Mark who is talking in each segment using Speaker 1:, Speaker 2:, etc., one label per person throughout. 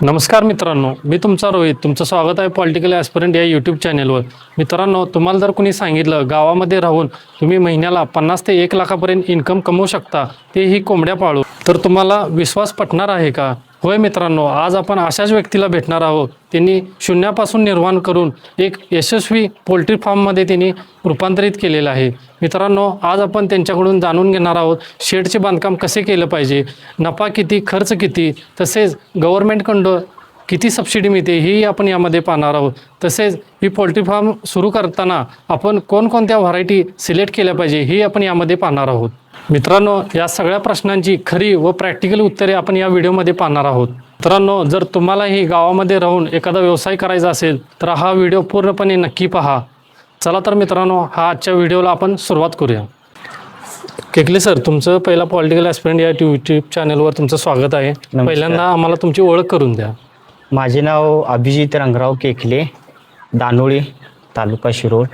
Speaker 1: नमस्कार मित्रांनो, मी तुमचा रोहित. तुमचं स्वागत आहे पॉलिटिकल ॲस्पिरंट या यूट्यूब चॅनलवर. मित्रांनो, तुम्हाला जर कोणी सांगितलं गावामध्ये राहून तुम्ही महिन्याला 50 ते 1 लाखापर्यंत इन्कम कमवू शकता, तेही कोंबड्या पाळू, तर तुम्हाला विश्वास पटणार आहे का? होय मित्रांनो, आज आपण अशाच व्यक्तीला भेटणार आहोत. त्यांनी शून्यापासून निर्माण करून एक यशस्वी पोल्ट्री फार्ममध्ये त्यांनी रूपांतरित केलेलं आहे. मित्रांनो, आज आपण त्यांच्याकडून जाणून घेणार आहोत शेडचे बांधकाम कसे केलं पाहिजे, नफा किती, खर्च किती, तसेच गव्हर्नमेंटकडून किती सबसिडी मिळते हेही आपण यामध्ये पाहणार आहोत. तसेच ही पोल्ट्री फार्म सुरू करताना आपण कोणकोणत्या व्हरायटी सिलेक्ट केल्या पाहिजे हे आपण यामध्ये पाहणार आहोत. मित्रांनो, या सगळ्या प्रश्नांची खरी व प्रॅक्टिकल उत्तरे आपण या व्हिडिओमध्ये पाहणार आहोत. मित्रांनो, जर तुम्हालाही गावामध्ये राहून एखादा व्यवसाय करायचा असेल तर हा व्हिडिओ पूर्णपणे नक्की पहा. चला तर मित्रांनो, हा आजच्या व्हिडिओला आपण सुरुवात करूया. केकले सर, तुमचं पहिला पॉलिटिकल ॲस्पिरंट या यूट्यूब चॅनलवर तुमचं स्वागत आहे. पहिल्यांदा आम्हाला तुमची ओळख करून द्या.
Speaker 2: माझे नाव अभिजित रंगराव केकले, दानोळी, तालुका शिरोळ.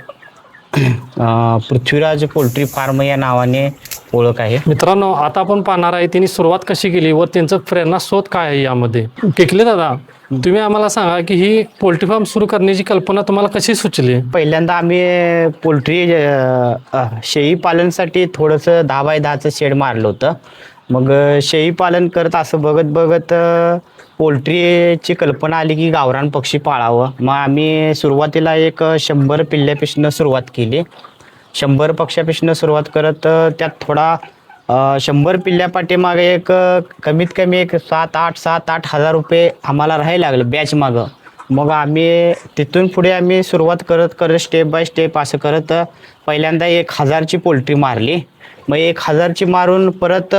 Speaker 2: पृथ्वीराज पोल्ट्री फार्म या नावाने ओळख आहे.
Speaker 1: मित्रांनो, आता आपण पाहणार आहे त्यांनी सुरुवात कशी केली व त्यांचं प्रेरणा स्रोत काय आहे यामध्ये. केकले दादा, तुम्ही आम्हाला सांगा की ही पोल्ट्री फार्म सुरू करण्याची कल्पना तुम्हाला कशी सुचली?
Speaker 2: पहिल्यांदा आम्ही पोल्ट्री शेळी पालनसाठी थोडंसं 10 बाय 10चं शेड मारलं होतं. मग शेळी पालन करत असं बघत बघत पोल्ट्रीची कल्पना आली की गावरान पक्षी पाळावं. मग आम्ही सुरुवातीला एक 100 पिल्ल्यापासून सुरुवात केली. 100 पक्षापासून सुरुवात करत त्यात थोडा 100 पिल्ल्यापाठीमागे एक कमीत कमी एक 7-8 हजार रुपये आम्हाला राहायला लागलं बॅच मागं. मग आम्ही तिथून पुढे आम्ही सुरुवात करत करत स्टेप बाय स्टेप असं करत पहिल्यांदा 1000ची पोल्ट्री मारली. मग 1000ची मारून परत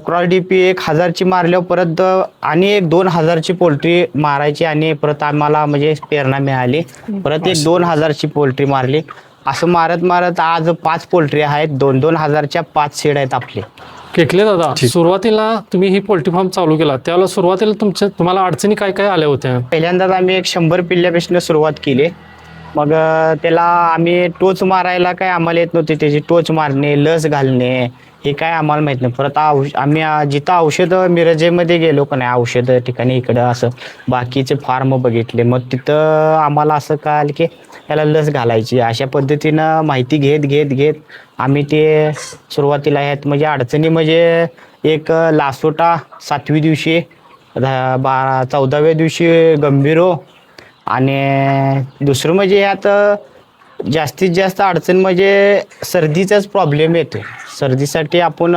Speaker 2: क्रॉस डीपी 1000ची मारल्यावर परत आणि एक 2000ची पोल्ट्री मारायची आणि परत आम्हाला म्हणजे प्रेरणा मिळाली. परत एक 2000ची पोल्ट्री मारली. असं मारत मारत आज 5 पोल्ट्री आहेत. 2-2 हजारच्या 5 शेड आहेत आपले.
Speaker 1: केकले दादा, सुरुवातीला तुम्ही ही पोल्ट्री फार्म चालू केला त्यावेळेला सुरुवातीला तुम्हाला अडचणी काय काय आल्या होत्या?
Speaker 2: पहिल्यांदाच आम्ही एक 100 पिल्ल्यापासून सुरुवात केली. मग त्याला आम्ही टोच मारायला काय आम्हाला येत नव्हते. त्याची टोच मारणे, लस घालणे हे काय आम्हाला माहीत नाही. परत आम्ही जिथं औषधं मिरजेमध्ये गेलो का नाही औषध ठिकाणी इकडं असं बाकीचे फार्म बघितले. मग तिथं आम्हाला असं कळालं की त्याला लस घालायची. अशा पद्धतीनं माहिती घेत आम्ही ते सुरुवातीला आहेत म्हणजे अडचणी म्हणजे एक लासोटा 7वी दिवशी, 14व्या दिवशी गंभीरो आणि दुसरं म्हणजे यात जास्तीत जास्त अडचण म्हणजे सर्दीचाच प्रॉब्लेम येतो. सर्दीसाठी आपण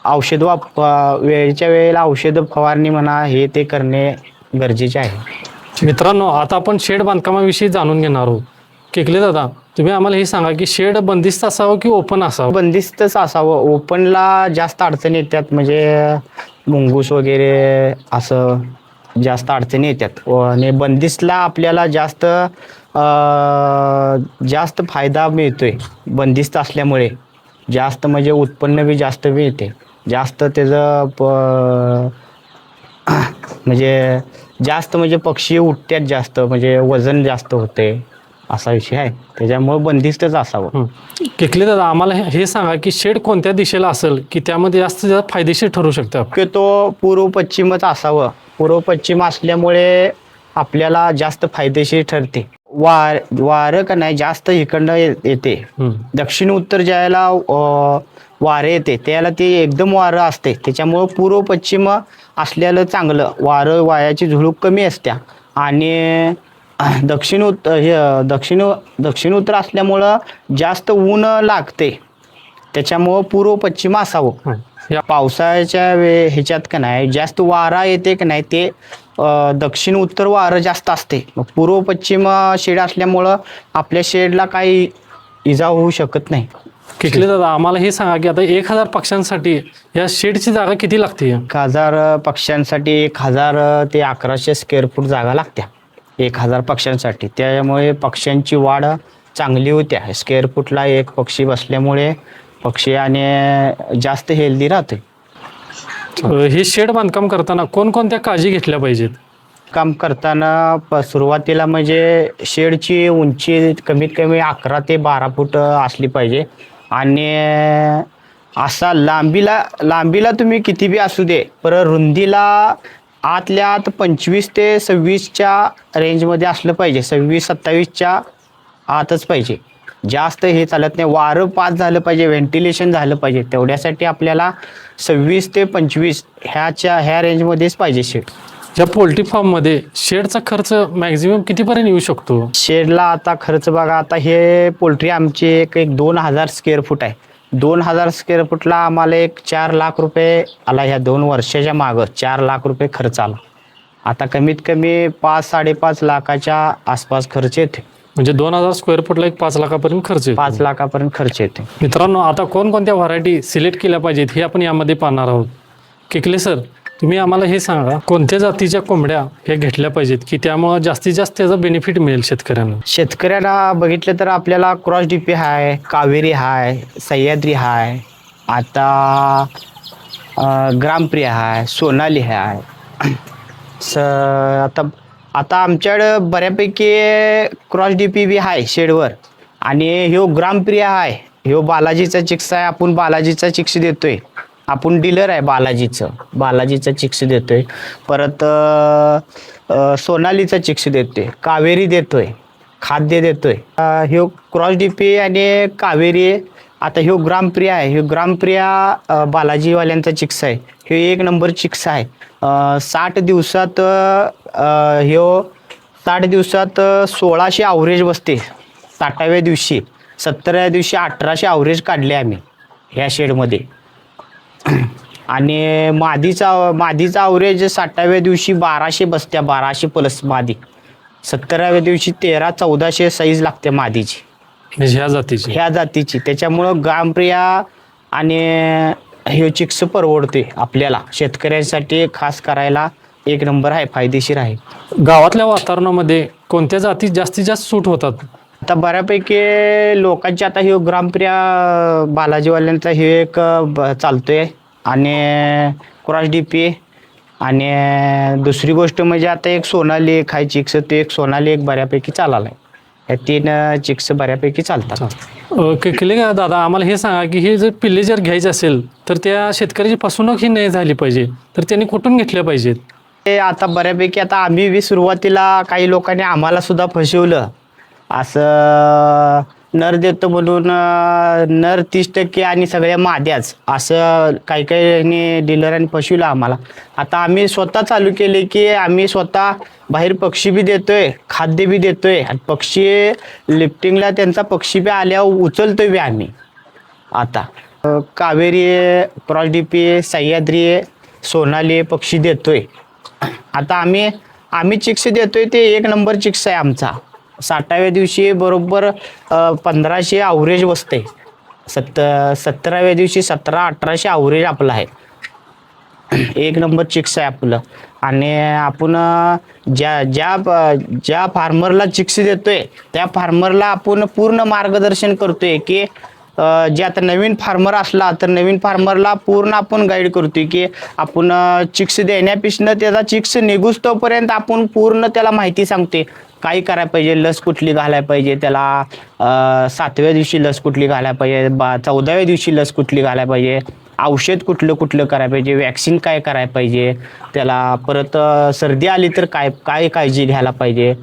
Speaker 2: औषध वेळेच्या वेळेला औषध फवारणी म्हणा हे ते करणे गरजेचे आहे.
Speaker 1: मित्रांनो, आता आपण शेड बांधकामाविषयी जाणून घेणार आहोत. केकले दादा, तुम्ही आम्हाला हे सांगा की शेड बंदिस्त असावं की ओपन असावं?
Speaker 2: बंदिस्तच असावं. ओपनला जास्त अडचणी येतात म्हणजे मुंगूस वगैरे असं जास्त अडचणी येतात. आणि बंदिस्तला आपल्याला जास्त फायदा मिळतोय. बंदिस्त असल्यामुळे जास्त म्हणजे उत्पन्न बी जास्त मिळते. जास्त त्याचं म्हणजे जास्त म्हणजे पक्षी उठतात जास्त म्हणजे वजन जास्त होते असा विषय आहे. त्याच्यामुळे बंदिस्तच असावं.
Speaker 1: केकले दादा, आम्हाला हे सांगा की शेड कोणत्या दिशेला असेल की त्यामध्ये जास्त फायदेशीर ठरू शकतं?
Speaker 2: तो पूर्व पश्चिमच असावं. पूर्व पश्चिम असल्यामुळे आपल्याला जास्त फायदेशीर ठरते. वारं का नाही जास्त इकडनं येते. दक्षिण उत्तर ज्याला वारे येते त्याला ते एकदम वारं असते. त्याच्यामुळं पूर्व पश्चिम असलेलं चांगलं. वाऱ्याची झुळूक कमी असत्या आणि दक्षिण उत्तर असल्यामुळं जास्त ऊन लागते. त्याच्यामुळं पूर्व पश्चिम असावं. या पावसाळ्याच्या ह्याच्यात का नाही जास्त वारा येते का नाही ते दक्षिण उत्तर वारं जास्त असते. मग पूर्व पश्चिम शेड असल्यामुळं आपल्या शेडला काही इजा होऊ शकत नाही.
Speaker 1: केकले दादा, आम्हाला हे सांगा की आता 1000 पक्ष्यांसाठी या शेडची जागा किती लागते?
Speaker 2: 1000 पक्ष्यांसाठी 1000 ते 1100 स्क्वेअर फूट जागा लागत्या 1000 पक्ष्यांसाठी. त्यामुळे पक्ष्यांची वाढ चांगली होत्या. स्क्वेअर फूटला एक पक्षी बसल्यामुळे पक्षी आणि जास्त हेल्दी राहते.
Speaker 1: हे शेड बांधकाम करताना कोणकोणत्या काळजी घेतल्या पाहिजेत?
Speaker 2: काम करताना सुरुवातीला म्हणजे शेडची उंची कमीत कमी 11 ते 12 फूट असली पाहिजे. आणि असा लांबीला तुम्ही किती बी असू दे, पर रुंदीला आतल्या आत 25 ते 26च्या रेंजमध्ये असलं पाहिजे. 26-27च्या आतच पाहिजे. जास्त हे चालत नाही. वारं पास झालं पाहिजे, व्हेंटिलेशन झालं पाहिजे. तेवढ्यासाठी आपल्याला 26 ते 25 ह्या रेंजमध्येच पाहिजे शेड.
Speaker 1: या पोल्ट्री फार्ममध्ये शेडचा खर्च मॅक्झिमम कितीपर्यंत येऊ शकतो?
Speaker 2: शेडला आता खर्च बघा, आता हे पोल्ट्री आमची एक 2000 स्क्वेअर फूट आहे. 2000 स्क्वेअर फूटला आम्हाला एक 4 लाख रुपये आला. ह्या 2 वर्षाच्या मागं 4 लाख रुपये खर्च आला. आता कमीत कमी 5-5.5 लाखाच्या आसपास खर्च येते.
Speaker 1: म्हणजे 2000 स्क्वेअर फूटला एक 5 लाखापर्यंत खर्च येतो.
Speaker 2: 5 लाखापर्यंत खर्च येते.
Speaker 1: मित्रांनो, आता कोणकोणत्या व्हरायटी सिलेक्ट केल्या पाहिजेत हे आपण यामध्ये पाहणार आहोत. केकले सर, तुम्ही आम्हाला हे सांगा, कोणत्या जातीच्या कोंबड्या हे घेतल्या पाहिजेत की त्यामुळं जास्तीत जास्त त्याचा बेनिफिट मिळेल शेतकऱ्यांना?
Speaker 2: शेतकऱ्यांना बघितलं तर आपल्याला क्रॉस डीपी आहे, कावेरी आहे, सह्याद्री आहे, आता ग्रामप्रिया आहे, सोनाली आहे. आता आमच्याकडं बऱ्यापैकी क्रॉस डीपी बी आहे शेडवर. आणि ह्यो ग्रामप्रिया आहे, ह्यो बालाजीचा चिक्स आहे. आपण बालाजीचा चिक्स देतोय. आपण डीलर आहे बालाजीचा चिक्स देतोय. परत सोनालीचा चिक्स देतोय, कावेरी देतोय, खाद्य देतोय. ह्यो क्रॉस डीपी आणि कावेरी. आता ह्यो ग्रामप्रिया आहे. ह्यो ग्रामप्रिया बालाजीवाल्यांचा चिक्स आहे. ह्यो 1 नंबर चिक्स आहे. 60 दिवसात 1600 ॲव्हरेज बसते. 60व्या दिवशी 17व्या दिवशी 1800 ॲव्हरेज काढले आम्ही ह्या शेडमध्ये. आणि मादीचा ॲव्हरेज 60व्या दिवशी 1200 बसत्या, 1200 प्लस मादी. 17व्या दिवशी 1300-1400 साईज लागते मादीची,
Speaker 1: म्हणजे ह्या जातीची.
Speaker 2: त्याच्यामुळं ग्रामप्रिया आणि हे चिक्स परवडते आपल्याला. शेतकऱ्यांसाठी खास करायला 1 नंबर आहे, फायदेशीर आहे.
Speaker 1: गावातल्या वातावरणामध्ये कोणत्या जाती जास्तीत जास्त सूट होतात?
Speaker 2: आता बऱ्यापैकी लोकांची आता हे ग्रामप्रिया बालाजीवाल्यांचा हे एक चालतोय. आणि क्रॉस डीपी. आणि दुसरी गोष्ट म्हणजे आता एक सोनाली एक आहे चिक्स, ते एक सोनाली एक बऱ्यापैकी चालायला आहे. या 3 चिक्स बऱ्यापैकी चालतात.
Speaker 1: केले का दादा, आम्हाला हे सांगा की हे जर पिल्ले जर घ्यायचे असेल तर त्या शेतकऱ्याची फसवणूक ही नाही झाली पाहिजे, तर त्यांनी कुठून घेतल्या पाहिजेत?
Speaker 2: ते आता बऱ्यापैकी आता आम्ही बी सुरुवातीला काही लोकांनी आम्हाला सुद्धा फसवलं. असं नर देतो म्हणून नर 30% आणि सगळ्या माद्याच, असं काही डीलरांनी फसवलं आम्हाला. आता आम्ही स्वतः चालू केले की आम्ही स्वतः बाहेर पक्षी बी देतोय, खाद्य बी देतोय. आणि पक्षी लिफ्टिंगला त्यांचा पक्षी बी आल्यावर उचलतोय बी आम्ही. आता कावेरी, क्रॉस डीपी, सह्याद्री, सोनाली पक्षी देतोय. आता आम्ही चिक्स देतोय ते 1 नंबर चिक्स आहे आमचा. 60व्या दिवशी बरोबर 1500 ॲव्हरेज बसते. 17व्या दिवशी 1700-1800 ॲव्हरेज आपलं आहे. 1 नंबर चिक्स आहे आपलं. आणि आपण ज्या फार्मरला चिक्स देतोय त्या फार्मरला आपण पूर्ण मार्गदर्शन करतोय की जे आता नवीन फार्मर असला तर नवीन फार्मरला पूर्ण आपण गाईड करतोय की आपण चिक्स देण्यापेक्षा त्याचा चिक्स निघूस तोपर्यंत आपण पूर्ण त्याला माहिती सांगते. काय करायला पाहिजे, लस कुठली घालायला पाहिजे त्याला, 7व्या दिवशी लस कुठली घालायला पाहिजे, 14व्या दिवशी लस कुठली घालायला पाहिजे, औषध कुठलं करायला पाहिजे, वॅक्सिन काय करायला पाहिजे त्याला, परत सर्दी आली तर काय काळजी घ्यायला पाहिजे.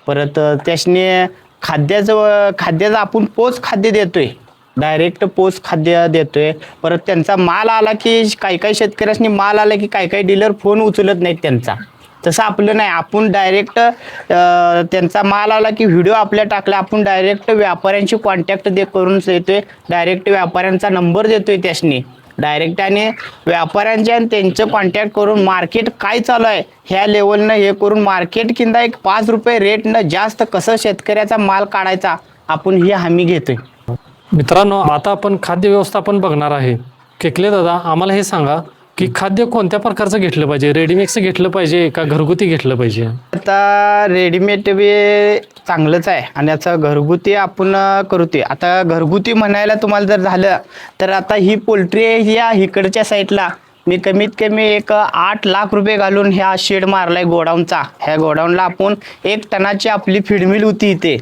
Speaker 2: परत त्यासने खाद्याचं आपण पोच खाद्य देतोय, डायरेक्ट पोच खाद्य देतोय. परत त्यांचा माल आला की काही शेतकऱ्यांनी माल आला की काही डीलर फोन उचलत नाहीत त्यांचा. तसं आपलं नाही, आपण डायरेक्ट त्यांचा माल आला की व्हिडिओ आपल्या टाकला, आपण डायरेक्ट व्यापाऱ्यांशी कॉन्टॅक्ट करून देतोय. डायरेक्ट व्यापाऱ्यांचा नंबर देतोय त्यासनी डायरेक्ट. आणि व्यापाऱ्यांच्या आणि त्यांचं कॉन्टॅक्ट करून मार्केट काय चालू आहे ह्या लेवलनं हे करून मार्केट किंवा एक 5 रुपये रेटनं जास्त कसं शेतकऱ्याचा माल काढायचा आपण ही हमी घेतोय.
Speaker 1: मित्रांनो, आता आपण खाद्य व्यवस्थापन बघणार आहे. केकले दादा, आम्हाला हे सांगा की खाद्य कोणत्या प्रकारचं घेतलं पाहिजे, रेडीमेक्स घेतलं पाहिजे का घरगुती घेतलं पाहिजे?
Speaker 2: आता रेडीमेड बी चांगलंच आहे आणि याचा घरगुती आपण करतोय. आता घरगुती म्हणायला तुम्हाला जर झालं तर आता ही पोल्ट्री या इकडच्या साईडला मी कमीत कमी एक 8 लाख रुपये घालून ह्या शेड मारलाय गोडाऊनचा. ह्या गोडाऊनला आपण 1 टनाची आपली फीड मिल होती इथे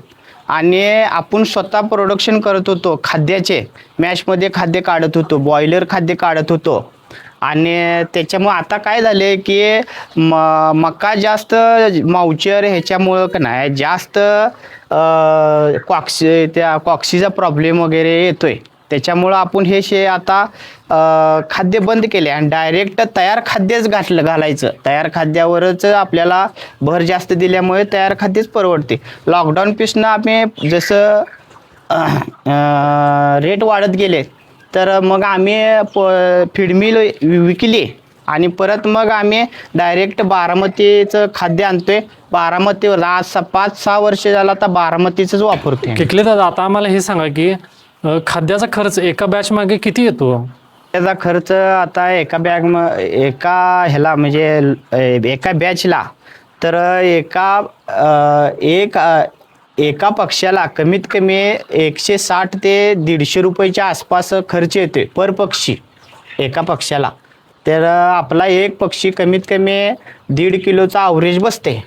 Speaker 2: आणि आपण स्वतः प्रोडक्शन करत होतो खाद्याचे. मॅशमध्ये खाद्य काढत होतो, बॉयलर खाद्य काढत होतो आणि त्याच्यामुळं आता काय झाले की मका जास्त मावचर ह्याच्यामुळं का नाही जास्त कॉक्सीचा प्रॉब्लेम वगैरे येतोय. त्याच्यामुळं आपण हे आता खाद्य बंद केले आणि डायरेक्ट तयार खाद्यच घालायचं. तयार खाद्यावरच आपल्याला भर जास्त दिल्यामुळे तयार खाद्यच परवडते. लॉकडाऊन पिसनं आम्ही जसं रेट वाढत गेले तर मग आम्ही फीड मिल विकली आणि परत मग आम्ही डायरेक्ट बारामतीचं खाद्य आणतोय. बारामतीवर आज 5-6 वर्ष झालं आता बारामतीचंच वापरतोय.
Speaker 1: किकले दादा, आता आम्हाला हे सांगा की खाद्याचा खर्च एका बॅच मागे किती येतो?
Speaker 2: त्याचा खर्च आता एका ह्याला म्हणजे एका बॅचला तर एका पक्षाला कमीत कमी 160 ते 150 रुपयाच्या आसपास खर्च येतोय पर पक्षी एका पक्षाला. तर आपला एक पक्षी कमीत कमी 1.5 किलोचा ॲव्हरेज बसते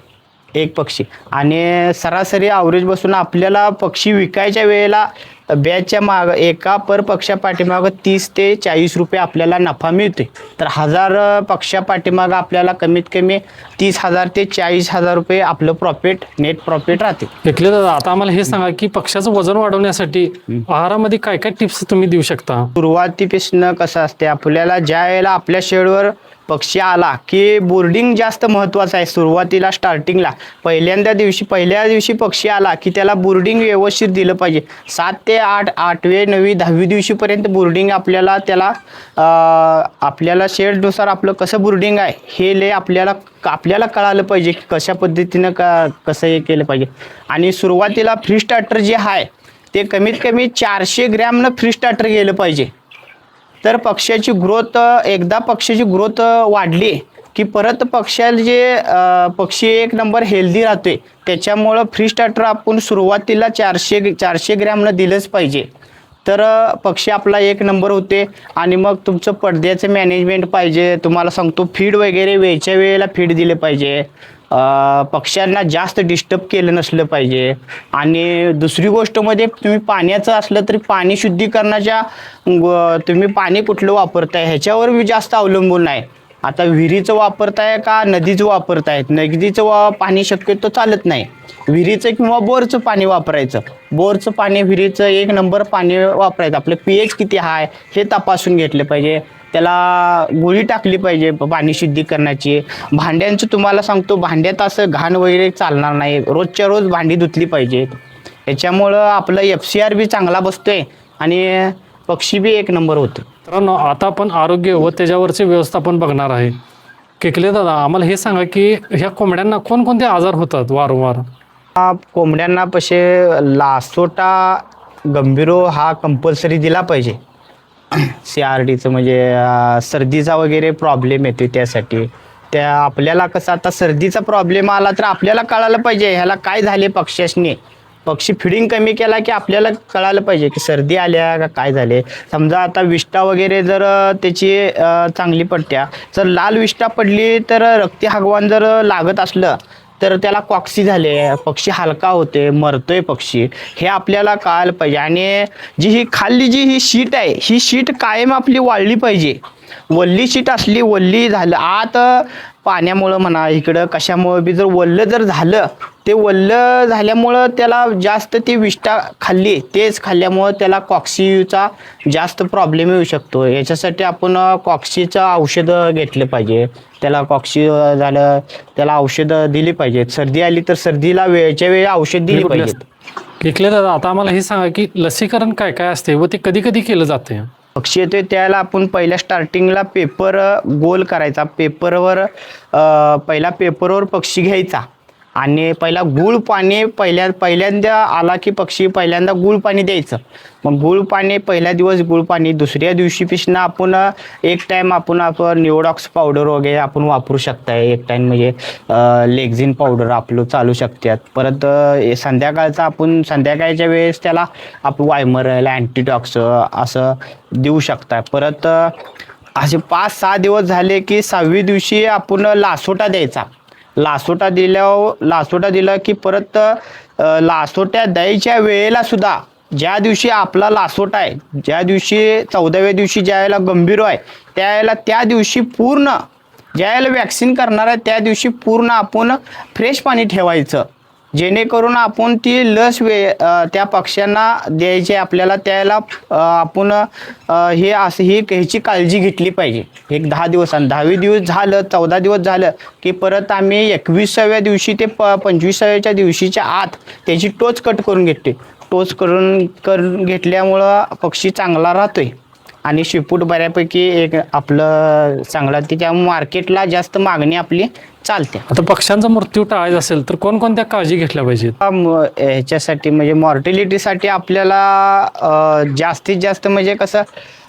Speaker 2: एक पक्षी आणि सरासरी ॲव्हरेज बसून आपल्याला पक्षी विकायच्या वेळेला बॅचच्या एका पर पक्षा पाठीमागं 30 ते 40 रुपये आपल्याला नफा मिळते. तर 1000 पक्षा पाठीमागं आपल्याला कमीत कमी 30,000 ते 40,000 रुपये आपलं नेट प्रॉफिट राहते.
Speaker 1: किकले दादा, आता आम्हाला हे सांगा की पक्षाचं वजन वाढवण्यासाठी आहारामध्ये काय काय टिप्स तुम्ही देऊ शकता?
Speaker 2: सुरुवातीपासून कसं असते आपल्याला ज्या वेळेला आपल्या शेडवर पक्षी आला की बोर्डिंग जास्त महत्त्वाचं आहे. सुरुवातीला स्टार्टिंगला पहिल्या दिवशी पक्षी आला की त्याला बोर्डिंग व्यवस्थित दिलं पाहिजे. 7 ते 8, 8वे 9वी 10वी दिवशीपर्यंत बोर्डिंग आपल्याला शेडनुसार आपलं कसं बोर्डिंग आहे हे आपल्याला कळालं पाहिजे की कशा पद्धतीनं कसं हे केलं पाहिजे. आणि सुरुवातीला फ्री स्टार्टर जे आहे ते कमीत कमी 400 ग्रॅमनं फ्री स्टार्टर गेलं पाहिजे. तर पक्ष्याची ग्रोथ वाढली की परत पक्षी एक नंबर हेल्दी राहतोय. त्याच्यामुळं फ्री स्टार्टर आपण सुरुवातीला 400 ग्रॅमनं दिलंच पाहिजे. तर पक्षी आपला एक नंबर होते. आणि मग तुमचं पडद्याचं मॅनेजमेंट पाहिजे. तुम्हाला सांगतो फीड वगैरे वेळच्या वेळेला फीड दिले पाहिजे. पक्ष्यांना जास्त डिस्टर्ब केलं नसलं पाहिजे. आणि दुसरी गोष्टमध्ये तुम्ही पाण्याचं असलं तरी पाणी शुद्धीकरणाच्या तुम्ही पाणी कुठलं वापरताय ह्याच्यावर मी जास्त अवलंबून आहे. आता विहिरीचं वापरताय का नदीचं वापरतायत? नदीचं पाणी शक्यतो चालत नाही. विहिरीचं किंवा बोरचं पाणी वापरायचं. बोरचं पाणी विहिरीचं एक नंबर पाणी वापरायचं. आपलं pH किती आहे हे तपासून घेतलं पाहिजे. त्याला गोळी टाकली पाहिजे पाणी शुद्धीकरणाची. भांड्यांचं तुम्हाला सांगतो भांड्यात असं घाण वगैरे चालणार नाही. रोजच्या रोज भांडी धुतली पाहिजे. याच्यामुळं आपलं FCR बी चांगला बसतोय आणि पक्षी बी एक नंबर होतं.
Speaker 1: मित्रांनो, आता आपण आरोग्य व त्याच्यावरचे व्यवस्थापन बघणार आहे. किकले दादा, आम्हाला हे सांगा की ह्या कोंबड्यांना कोणकोणते आजार होतात वारंवार?
Speaker 2: कोंबड्यांना लासोटा गंभीरो हा कंपल्सरी दिला पाहिजे. CRDचं म्हणजे सर्दीचा वगैरे प्रॉब्लेम येतो त्यासाठी. आपल्याला कसं आता सर्दीचा प्रॉब्लेम आला तर आपल्याला कळालं पाहिजे ह्याला काय झाले पक्ष्याने. पक्षी फिडिंग कमी केला की आपल्याला कळालं पाहिजे की सर्दी आल्या का काय झाले. समजा आता विष्ठा वगैरे जर त्याची चांगली पडत्या जर लाल विष्ठा पडली तर रक्ती हगवान जर लागत असलं तर त्याला कॉक्सी झाले. पक्षी हलका होते, मरतोय पक्षी, हे आपल्याला कळायला पाहिजे. आणि ही शीट आहे ही शीट कायम आपली वाळली पाहिजे. वल्ली शीट असली वल्ली झालं आत पाण्यामुळं म्हणा इकडं कशामुळं बी जर वल्ल झालं ते वल्ल झाल्यामुळं त्याला जास्त ती विष्ठा खाल्ली तेच खाल्ल्यामुळं त्याला कॉक्सीचा जास्त प्रॉब्लेम येऊ शकतो. याच्यासाठी आपण कॉक्सीचं औषधं घेतलं पाहिजे. त्याला कॉक्सी झालं त्याला औषधं दिली पाहिजेत. सर्दी आली तर सर्दीला वेळच्या वेळी औषध दिली पाहिजेत.
Speaker 1: किकले दादा, आता आम्हाला हे सांगा की लसीकरण काय काय असते व ते कधी कधी केलं जाते?
Speaker 2: पक्षी येतोय त्याला आपण पहिल्या स्टार्टिंगला पेपर गोल करायचा. पहिला पेपरवर पक्षी घ्यायचा आणि पहिला गुळ पाणी पहिल्यांदा आला की पक्षी पहिल्यांदा गुळ पाणी द्यायचं. मग गुळ पाणी पहिल्या दिवस गुळ पाणी, दुसऱ्या दिवशीपासून आपण एक टाइम आपण निओडॉक्स पावडर वगैरे आपण वापरू शकताय. एक टाइम म्हणजे लेक्झिन पावडर आपलं चालू शकतात. परत संध्याकाळचा आपण संध्याकाळच्या वेळेस त्याला आपण वायमरल अँटीटॉक्स असं देऊ शकताय. परत असे 5-6 दिवस झाले की 6व्या दिवशी आपण लासोटा द्यायचा. लासोटा दिला की परत लासोट्या द्यायच्या वेळेला सुद्धा ज्या दिवशी आपला लासोटा आहे, ज्या दिवशी 14व्या दिवशी ज्या वेळेला गंभीर आहे त्या दिवशी पूर्ण ज्या वेळेला वॅक्सिन करणार आहे त्या दिवशी पूर्ण आपण फ्रेश पाणी ठेवायचं, जेणेकरून आपण ती लस त्या पक्ष्यांना द्यायची आपल्याला. त्याला आपण ह्याची काळजी घेतली पाहिजे. एक 10 दिवसांनी 10वे दिवस झालं, 14 दिवस झालं की परत आम्ही 21व्या दिवशी ते 25व्या दिवशीच्या आत त्याची टोच कट करून घेते. टोच करून घेतल्यामुळं पक्षी चांगला राहतोय आणि शेपूट बऱ्यापैकी एक आपलं चांगला, त्याच्या मार्केटला जास्त मागणी आपली चालते.
Speaker 1: आता पक्ष्यांचा मृत्यू टाळायचा असेल तर कोणकोणत्या काळजी घेतल्या पाहिजेत?
Speaker 2: ह्याच्यासाठी म्हणजे मॉर्टिलिटीसाठी आपल्याला जास्तीत जास्त म्हणजे कसं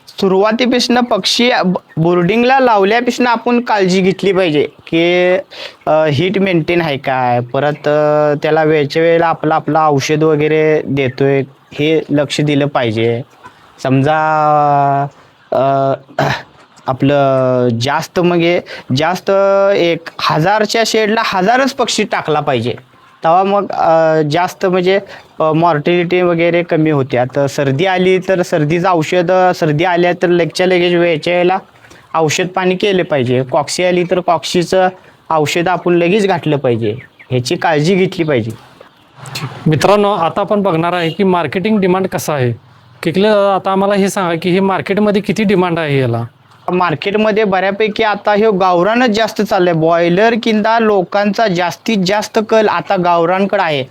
Speaker 2: सुरुवातीपासून पक्षी बोर्डिंगला लावल्यापासून आपण काळजी घेतली पाहिजे की हीट मेंटेन आहे काय, परत त्याला वेळच्या वेळेला आपलं औषध वगैरे देतोय हे लक्ष दिलं पाहिजे. समजा आपलं जास्त एक 1000च्या शेडला 1000च पक्षी टाकला पाहिजे, तेव्हा मग जास्त म्हणजे मॉर्टिलिटी वगैरे कमी होते. आता सर्दी आली तर सर्दीचं औषध, सर्दी आल्या तर लगेच वेळच्या वेळेला औषध पाणी केलं पाहिजे. कॉक्सी आली तर कॉक्सीचं औषध आपण लगेच घातलं पाहिजे, ह्याची काळजी घेतली पाहिजे.
Speaker 1: मित्रांनो, आता आपण बघणार आहे की मार्केटिंग डिमांड कसं आहे. किकले दादा, आता आम्हाला हे सांगा की हे मार्केटमध्ये किती डिमांड आहे याला?
Speaker 2: मार्केटमध्ये बऱ्यापैकी आता हे गावरानच जास्त चाललंय. बॉयलर किंवा लोकांचा जास्तीत जास्त कल आता गावरानकडे आहे.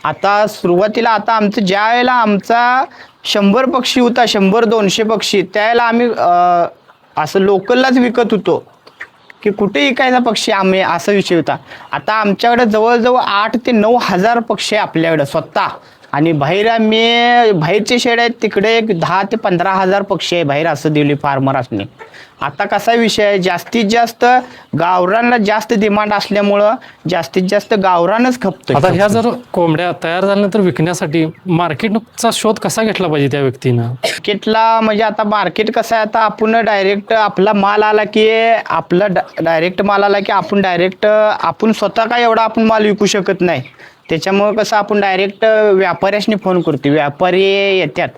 Speaker 2: आता सुरुवातीला आता आमचं ज्या वेळेला आमचा 100 पक्षी होता, 100-200 पक्षी, त्यावेळेला आम्ही असं लोकललाच विकत होतो की कुठे विकायचा पक्षी आम्ही, असा विषय होता. आता आमच्याकडे जवळजवळ 8 ते 9 हजार पक्षी आहे आपल्याकडे स्वतः. आणि बाहेरचे शेड आहेत तिकडे 10 ते 15 हजार पक्षी आहे बाहेर, असं दिली फार्मर असणे. आता कसा विषय आहे, जास्तीत जास्त गावरानला जास्त डिमांड असल्यामुळं जास्तीत जास्त गावरानच खपतोय.
Speaker 1: आता ह्या जर कोंबड्या तयार झाल्यानंतर विकण्यासाठी मार्केटचा शोध कसा घेतला पाहिजे त्या व्यक्तीनं?
Speaker 2: मार्केटला म्हणजे आता मार्केट कसं आहे, आता आपण डायरेक्ट आपला माल आला की आपण स्वतः काय एवढा आपण माल विकू शकत नाही. त्याच्यामुळे कसं आपण डायरेक्ट व्यापाऱ्याशी फोन करतो, व्यापारी येतात.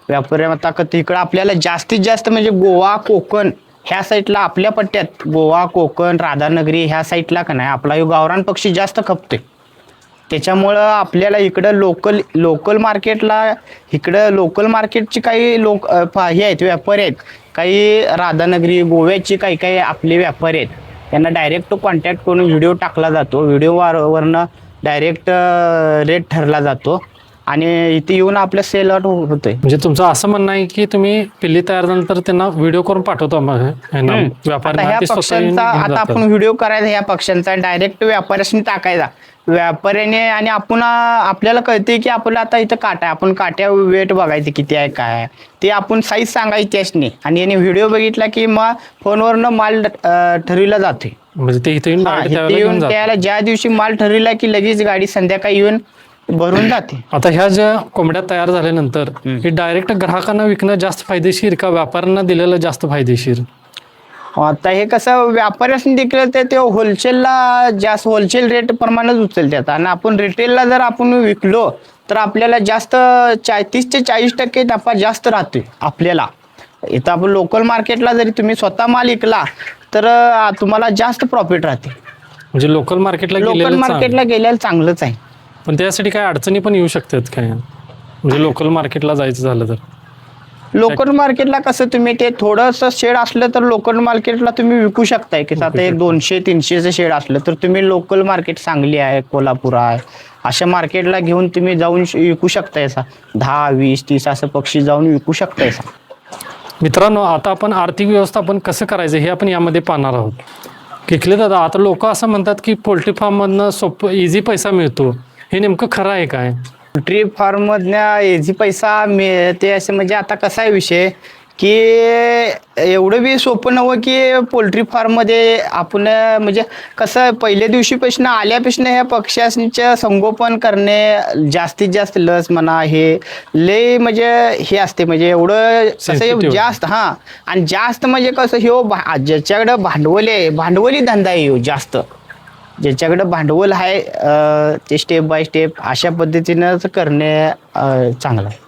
Speaker 2: व्यापारी आता तिकडं आपल्याला जास्तीत जास्त म्हणजे गोवा कोकण ह्या साईडला आपल्या पट्ट्यात गोवा कोकण राधानगरी ह्या साईडला का नाही आपला गावरान पक्षी जास्त खपतोय. त्याच्यामुळं आपल्याला इकडं लोकल मार्केटची काही हे आहेत व्यापारी आहेत, काही राधानगरी गोव्याची काही आपले व्यापारी आहेत. त्यांना डायरेक्ट कॉन्टॅक्ट करून व्हिडिओ टाकला जातो, व्हिडिओवरनं डायरेक्ट रेट ठरला जातो आणि इथे येऊन आपलं सेल आउट होतोय.
Speaker 1: म्हणजे तुमचं असं म्हणणं आहे की तुम्ही पिल्ली तयार झाल्यानंतर त्यांना व्हिडिओ करून पाठवतो व्यापारी.
Speaker 2: आता आपण व्हिडिओ करायचा ह्या पक्ष्यांचा डायरेक्ट व्यापाऱ्याशी टाकायचा व्यापाऱ्याने, आणि आपल्याला कळते की आपल्याला आता इथं काटा आहे, आपण काट्या वेट बघायचे किती आहे काय आहे ते आपण साईज सांगायची त्यासनी, आणि याने व्हिडिओ बघितला की मग फोनवरनं माल ठरविला जातोय.
Speaker 1: म्हणजे ते इथे
Speaker 2: येऊन त्याला ज्या दिवशी माल ठरविला की लगेच गाडी संध्याकाळी येऊन भरून जाते.
Speaker 1: आता ह्या ज्या कोंबड्या तयार झाल्यानंतर हे डायरेक्ट ग्राहकांना विकणं जास्त फायदेशीर का व्यापाऱ्यांना दिलेलं जास्त फायदेशीर?
Speaker 2: आता हे कसं व्यापाऱ्याने देखील ते होलसेलला जास्त होलसेल रेट प्रमाणेच उचलतात, आणि आपण रिटेलला जर आपण विकलो तर आपल्याला जास्त 30 ते 40% नफा जास्त राहतोय आपल्याला. इथं आपण लोकल मार्केटला जरी तुम्ही स्वतः माल विकला तर तुम्हाला जास्त प्रॉफिट राहते.
Speaker 1: म्हणजे लोकल मार्केटला
Speaker 2: गेल्याला चांगलंच आहे.
Speaker 1: पण त्यासाठी काय अडचणी पण येऊ शकतात काय, म्हणजे लोकल मार्केटला जायचं झालं तर?
Speaker 2: लोकल मार्केटला कसं तुम्ही ते थोडंसं शेड असलं तर लोकल मार्केटला तुम्ही विकू शकताय की आता एक 200-300चं शेड असलं तर तुम्ही लोकल मार्केट सांगली आहे, कोल्हापूर आहे, अशा मार्केटला घेऊन तुम्ही जाऊन विकू शकताय. 10, 20, 30 असं पक्षी जाऊन विकू शकताय.
Speaker 1: मित्रांनो, आता आपण आर्थिक व्यवस्थापन कसं करायचं हे आपण यामध्ये पाहणार आहोत. किकले दादा, आता लोक असं म्हणतात की पोल्ट्री फार्ममधनं सोपं इझी पैसा मिळतो, हे नेमकं खरं आहे काय?
Speaker 2: पोल्ट्री फार्ममधल्या इझी पैसा मिळते असे म्हणजे आता कसा आहे विषय की एवढं बी सोपं नव्हतं की पोल्ट्री फार्ममध्ये आपण म्हणजे कसं पहिल्या दिवशीपासून आल्यापासून ह्या पक्ष्यांचं संगोपन करणे जास्तीत जास्त लस म्हणा हे लय म्हणजे हे असते म्हणजे एवढं कसं
Speaker 1: Sensitive.
Speaker 2: जास्त हां आणि जास्त म्हणजे कसं ज्याच्याकडं भांडवल आहे भांडवली धंदा आहे ह्यो जास्त ज्याच्याकडे भांडवल आहे ते स्टेप बाय स्टेप अशा पद्धतीनंच करणे चांगलं आहे.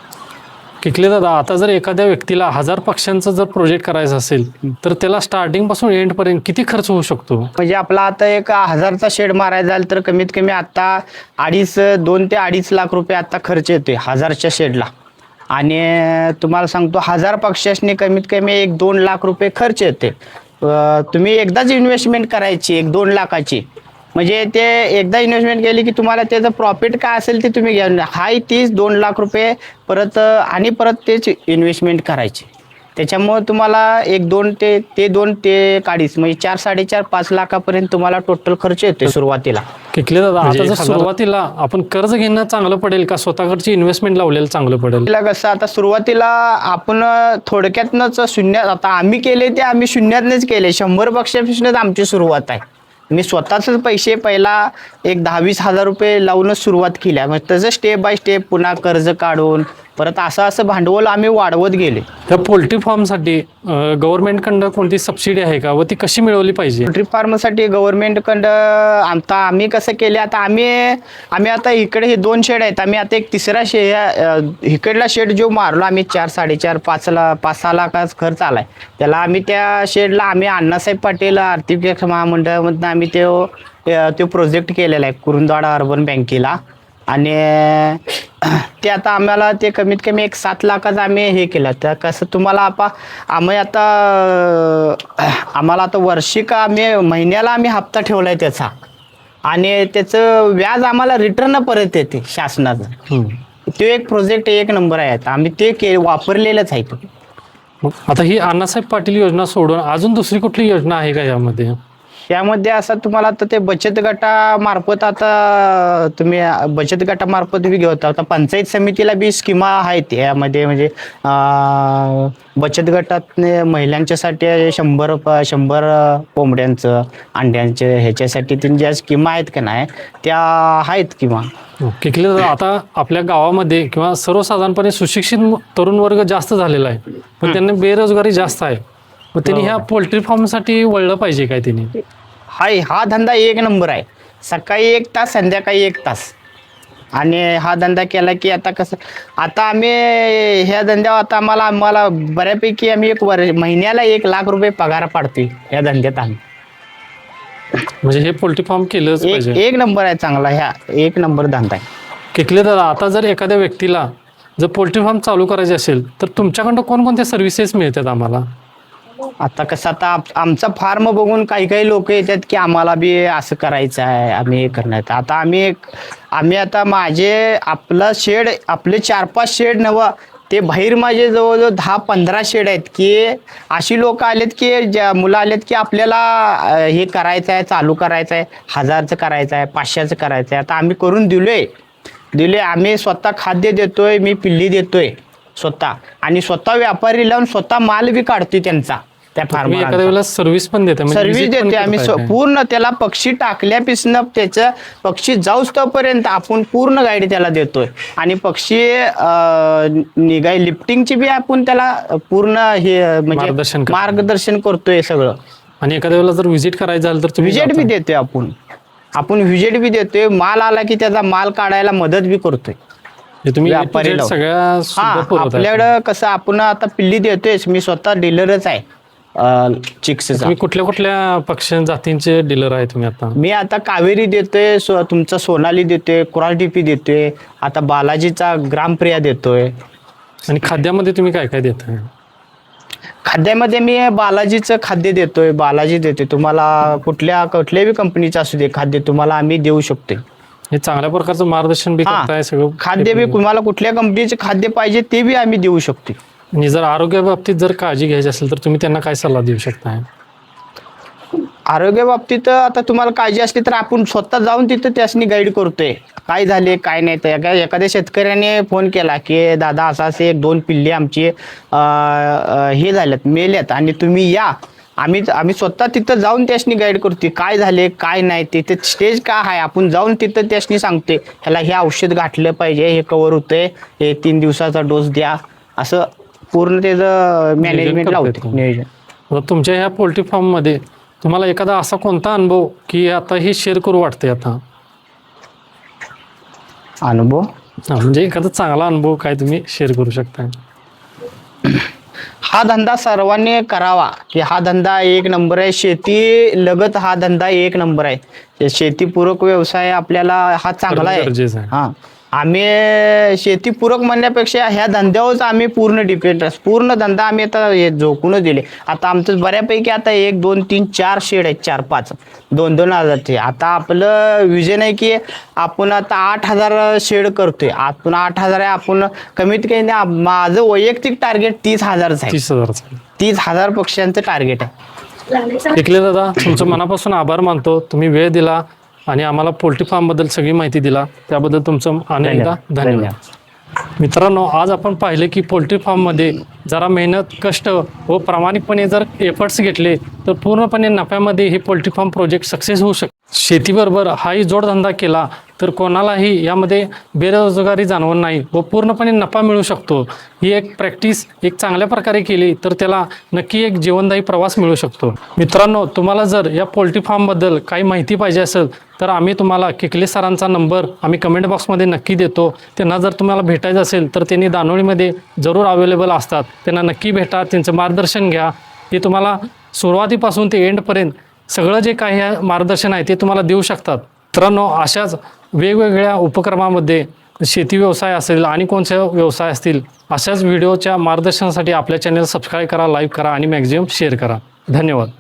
Speaker 1: किकले दादा, आता जर एखाद्या व्यक्तीला 1000 पक्ष्यांचं जर प्रोजेक्ट करायचं असेल तर त्याला स्टार्टिंग पासून एंड पर्यंत किती खर्च होऊ शकतो?
Speaker 2: म्हणजे आपला आता एक 1000चा शेड मारायचा झाला तर कमीत कमी आता 2 ते 2.5 लाख रुपये आता खर्च येतोय 1000च्या शेडला. आणि तुम्हाला सांगतो 1000 पक्ष्यासनी कमीत कमी 1-2 लाख रुपये खर्च येते. तुम्ही एकदाच इन्व्हेस्टमेंट करायची 1-2 लाखाची म्हणजे ते एकदा इन्व्हेस्टमेंट केली की तुम्हाला त्याचं प्रॉफिट काय असेल ते तुम्ही घ्या. हाय 30-2 लाख रुपये परत आणि परत तेच इन्व्हेस्टमेंट करायची. त्याच्यामुळे तुम्हाला 1-2 ते 2.5 म्हणजे 4-4.5 लाखापर्यंत तुम्हाला टोटल खर्च येतो सुरुवातीला.
Speaker 1: किकले दादा,
Speaker 2: म्हणजे
Speaker 1: आता जर सुरुवातीला आपण कर्ज घेणं चांगलं पडेल का स्वतःकडची इन्व्हेस्टमेंट लावलेलं चांगलं पडेल?
Speaker 2: तिला कसं आता सुरुवातीला आपण थोडक्यातनंच शून्यात आता आम्ही केले ते आम्ही शून्यातनंच केले 100 पक्षापासूनच आमची सुरुवात आहे. मी स्वतःच पैसे पहिला एक 10-20 हजार रुपये लावूनच सुरुवात केली. मग तसं स्टेप बाय स्टेप पुन्हा कर्ज काढून परत असं भांडवल आम्ही वाढवत गेले.
Speaker 1: त्या पोल्ट्री फार्मसाठी गव्हर्नमेंटकडनं कोणती सबसिडी आहे का व ती कशी मिळवली पाहिजे?
Speaker 2: पोल्ट्री फार्मसाठी गव्हर्नमेंटकडं आता आम्ही कसं केले आता आम्ही आता इकडे हे 2 शेड आहेत. आम्ही आता एक तिसरा इकडला शेड जो मारलो आम्ही 4-4.5-5 लाखाचा खर्च आलाय त्याला आम्ही त्या शेडला आम्ही अण्णासाहेब पाटील आर्थिक विकास महामंडळामधनं आम्ही तो प्रोजेक्ट केलेला आहे कुरुंदवाडा अर्बन बँकेला. आणि ते आता आम्हाला ते कमीत कमी एक 7 लाखाचं आम्ही हे केलं. तर कसं तुम्हाला आम्हाला आता वर्षिका महिन्याला आम्ही हप्ता ठेवलाय त्याचा आणि त्याचं व्याज आम्हाला रिटर्न परत येते शासनाचं. तो एक प्रोजेक्ट 1 नंबर आहे. आता आम्ही ते वापरलेलंच आहे.
Speaker 1: मग आता ही अण्णासाहेब पाटील योजना सोडून अजून दुसरी कुठली योजना आहे का यामध्ये?
Speaker 2: यामध्ये असं तुम्हाला आता ते बचत गटामार्फत आता तुम्ही बचत गटामार्फत बी घेता आता पंचायत समितीला बी स्कीमा आहेत यामध्ये म्हणजे बचत गटात महिलांच्यासाठी 100 कोंबड्यांचं अंड्यांचं ह्याच्यासाठी ज्या स्कीमा आहेत का नाही त्या आहेत किंवा
Speaker 1: किकले दादा, आता आपल्या गावामध्ये किंवा सर्वसाधारणपणे सुशिक्षित तरुण वर्ग जास्त झालेला आहे पण त्यांना बेरोजगारी जास्त आहे. मग त्यांनी ह्या पोल्ट्री फार्मसाठी वळलं पाहिजे काय त्यांनी?
Speaker 2: हा धंदा 1 नंबर आहे. सकाळी 1 तास संध्याकाळी 1 तास आणि हा धंदा केला की आता कसं आता आम्ही ह्या धंद्यावर आता आम्हाला बऱ्यापैकी आम्ही महिन्याला 1 लाख रुपये पगार पाडतोय या धंद्यात आम्ही.
Speaker 1: म्हणजे हे पोल्ट्री फार्म केलंच पाहिजे.
Speaker 2: एक नंबर आहे चांगला. ह्या 1 नंबर धंदा आहे.
Speaker 1: किकले दादा, आता जर एखाद्या व्यक्तीला जर पोल्ट्री फार्म चालू करायचे असेल तर तुमच्याकडं कोणकोणत्या सर्व्हिसेस मिळतात आम्हाला?
Speaker 2: आता कसं आता आमचा फार्म बघून काही लोक येतात की आम्हाला बी असं करायचं आहे आम्ही हे करण्यात. आता आम्ही आता आपले 4-5 शेड नव्हे ते बाहेर माझे जवळजवळ 10-15 शेड आहेत की अशी लोक आलेत की ज्या मुलं आलेत की आपल्याला हे करायचं आहे चालू करायचं आहे 1000चं करायचं आहे 500चं करायचं आहे. आता आम्ही करून दिले आम्ही स्वतः खाद्य देतोय मी पिल्ली देतोय स्वतः आणि स्वतः व्यापारी लावून स्वतः माल बी काढतोय त्यांचा त्या फार्मर.
Speaker 1: एखाद्या वेळेला सर्व्हिस पण देते?
Speaker 2: सर्व्हिस देते आम्ही पूर्ण त्याला पक्षी टाकल्यापासून त्याचं पक्षी जाऊच तोपर्यंत आपण पूर्ण गाईड त्याला देतोय आणि पक्षी निघाय लिफ्टिंगची बी आपण त्याला पूर्ण हे म्हणजे मार्गदर्शन करतोय सगळं.
Speaker 1: आणि एखाद्या वेळेला जर व्हिजिट करायचं झालं तर तुम्ही
Speaker 2: व्हिजिट बी देतोय आपण व्हिजिट बी देतोय. माल आला की त्याचा माल काढायला मदत बी करतोय.
Speaker 1: तुम्ही सगळ्या
Speaker 2: आपल्याकडं कसं आपण आता पिल्ली देतोय मी स्वतः डीलरच आहे चिक्सचा.
Speaker 1: तुम्ही कुठल्या पक्षी जातींचे डीलर आहे तुम्ही? आता
Speaker 2: मी आता कावेरी देतोय तुमचा सोनाली देतोय क्रॉस डीपी देतोय आता बालाजीचा ग्रामप्रिया देतोय.
Speaker 1: आणि खाद्यामध्ये तुम्ही काय काय देताय?
Speaker 2: खाद्यामध्ये मी बालाजीचं खाद्य देतोय. बालाजी देतोय तुम्हाला कुठल्याही कंपनीचं असू दे खाद्य तुम्हाला आम्ही देऊ शकतोय.
Speaker 1: हे चांगल्या प्रकारचं मार्गदर्शन बी करताय सगळं.
Speaker 2: खाद्य बी तुम्हाला कुठल्या कंपनीचे खाद्य पाहिजे ते बी आम्ही देऊ शकतो.
Speaker 1: आणि जर आरोग्याबाबतीत जर काळजी घ्यायची असेल तर तुम्ही त्यांना काय सल्ला देऊ शकता?
Speaker 2: आरोग्या बाबतीत आता तुम्हाला काळजी असली तर आपण स्वतः जाऊन तिथं त्यासनी गाईड करतोय, काय झाले काय नाही. तर एखाद्या शेतकऱ्याने फोन केला की दादा असं असे 1-2 पिल्ले आमची हे झाल्यात, मेल्यात आणि तुम्ही या, आम्ही स्वतः तिथं जाऊन त्यासनी गाईड करतोय, काय झाले काय नाही. तिथे स्टेज काय आहे आपण जाऊन तिथं त्यासनी सांगतोय, ह्याला हे औषध गाठलं पाहिजे, हे कव्हर होतंय, हे 3 दिवसाचा डोस द्या, असं पूर्ण त्याचं मॅनेजमेंट लावते नियोजन.
Speaker 1: आता तुमच्या ह्या पोल्ट्री फार्ममध्ये तुम्हाला एखादा असा कोणता अनुभव की आता हे शेअर करू वाटते आता?
Speaker 2: अनुभव
Speaker 1: म्हणजे एखादा चांगला अनुभव काय तुम्ही शेअर करू शकता?
Speaker 2: हा धंदा सर्वांनी करावा, की हा धंदा 1 नंबर आहे. शेती लगत हा धंदा 1 नंबर आहे. शेतीपूरक व्यवसाय आपल्याला हा चांगला आहे.
Speaker 1: गरजेचं आहे.
Speaker 2: हा, आम्ही शेतीपूरक म्हणण्यापेक्षा ह्या धंद्यावरच आम्ही पूर्ण डिपेंड आहे. पूर्ण धंदा आम्ही आता झोकूनच दिले. आता आमचं बऱ्यापैकी आता 1, 2, 3, 4 शेड आहेत, 4-5 2-2 हजारचे. आता आपलं विजन आहे की आपण आता 8,000 शेड करतोय. आपण 8,000 आहे, आपण कमीत कमी माझं वैयक्तिक टार्गेट 30,000च आहे.
Speaker 1: 30,000.
Speaker 2: 30,000 पक्ष्यांचं टार्गेट आहे.
Speaker 1: एकले दादा, तुमचं मनापासून आभार मानतो. तुम्ही वेळ दिला आणि आम्हाला पोल्ट्री फार्मबद्दल सगळी माहिती दिला, त्याबद्दल तुमचं अनेकदा धन्यवाद. मित्रांनो, आज आपण पाहिले की पोल्ट्री फार्ममध्ये जरा मेहनत, कष्ट व प्रामाणिकपणे जर एफर्ट्स घेतले तर पूर्णपणे नफ्यामध्ये हे पोल्ट्री फार्म प्रोजेक्ट सक्सेस होऊ शकतो. शेतीबरोबर हाही जोडधंदा केला तर कोणालाही यामध्ये बेरोजगारी जाणवत नाही व पूर्णपणे नफा मिळू शकतो. ही एक प्रॅक्टिस एक चांगल्या प्रकारे केली तर त्याला नक्की एक जीवनदायी प्रवास मिळू शकतो. मित्रांनो, तुम्हाला जर या पोल्ट्री फार्मबद्दल काही माहिती पाहिजे असेल तर आम्ही तुम्हाला केकले सरांचा नंबर आम्ही कमेंट बॉक्समध्ये नक्की देतो. त्यांना जर तुम्हाला भेटायचं असेल तर त्यांनी दानोळीमध्ये जरूर अवेलेबल असतात. त्यांना नक्की भेटा, त्यांचं मार्गदर्शन घ्या. ते तुम्हाला सुरुवातीपासून ते एंडपर्यंत सगळं जे काही मार्गदर्शन आहे ते तुम्हाला देऊ शकतात. मित्रांनो, अशाच वेगवेगळ्या उपक्रमामध्ये शेती व्यवसाय असेल आणि कोणते व्यवसाय असतील अशाच व्हिडिओच्या मार्गदर्शनासाठी आपल्या चॅनल सबस्क्राईब करा, लाईक करा आणि मॅक्झिमम शेअर करा. धन्यवाद.